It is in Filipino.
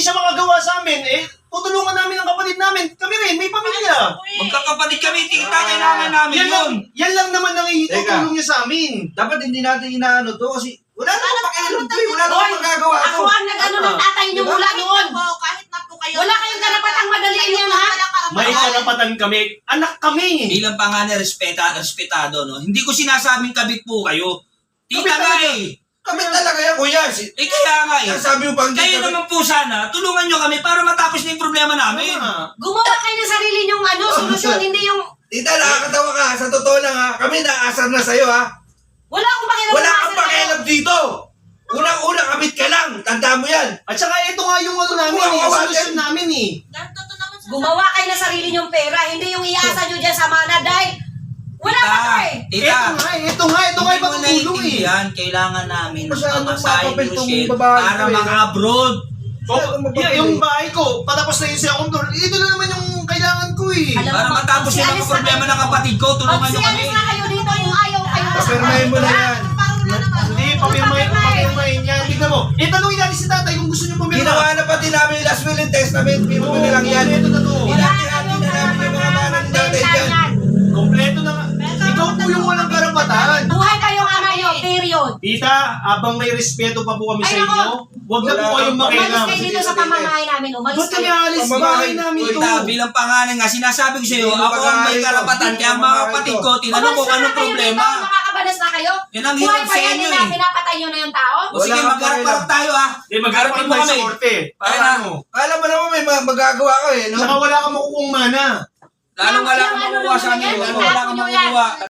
siya makagawa sa amin, tutulungan namin ang kapatid namin. Kami rin, may pamilya. Magkakapatid kami, tita, kailangan namin yun. Yan lang naman ang itutulong niya sa amin. Dapat hindi natin inaano to kasi wala namang pakialam to eh. Wala namang magagawa to. Ako ang nag-ano ng tatay niyo mula noon. Kahit na po kayo. Wala kayong karapatang madaliin yan, ha? May karapatan kami. Anak kami. Bilang panganay, respetado, no? Hindi ko sinasabing kabit po kayo. Tita Kabit nga talaga. eh. Kami talaga yan, kuya. Kaya nga eh. Sabi mo pang Kayo naman po sana, tulungan nyo kami para matapos na yung problema namin. Gumawa kayo ng sarili niyong solusyon, hindi yung... Tita, nakakatawa ka. Sa totoo lang ha. Kami naasar na sa'yo ha. Wala akong pakialam. Wala kang pakialam dito. Unang-una, kabit ka lang. Tandaan mo yan. At saka ito nga yung namin, solusyon namin eh. Gumawa kayo ng sarili niyong pera, hindi yung iasa niyo dyan sa mana dahil wala pa to eh. Tita, Ito nga yung hindi mo patutulong eh. naiintindihan, kailangan namin ng Masyadong pamasahe papapel ni tong Rochelle babae para ko eh. maka-abroad. Yung bahay ko, patapos na yung second floor, ito na naman yung kailangan ko eh. Alam Para mo, matapos yung mga problema ng kapatid ko, tulungan nyo kami. Magsialis na kayo dito kung ayaw kayo. Papirmahin mo na yan. Hindi, papirmahin yan. Tignan mo. Tanungin natin si tatay kung gusto niyo pumirma. Ginawa na pati namin yung last will and testament. Piro mo na lang yan. Ito na to. Hinati-hati na namin yung mga mana ng tatay dyan. Kompleto na nga. Ikaw po yung walang karapatan. Buhay kayong ama niyo, period. Tita, abang may respeto pa po kami sa Ay, inyo, huwag na po kayong Umalis makialam. kayo dito sa pamamahay namin. Umalis Ba't kami kayo. alis? Bahay namin to. Tita, bilang panganay nga, sinasabi ko sa iyo, Hindi ako ang may mag-aayos karapatan. to. Kaya ang mga kapatid ko, tinanong ko Umalis na anong kayo problema. dito, makakabalas na kayo. Yan ang Buhay hirap pa sa yan inyo nila, eh. pinapatay nyo na yung tao. O sige, Wala kang magharap-harap tayo ha. Magharapin mo sa korte. Para Kaya na. ano? Kala mo naman may magagawa ko eh. No? Saka wala kang makukuhang mana. Lalong wala kang makukuha sa amin. Lalong wala kang makukuha.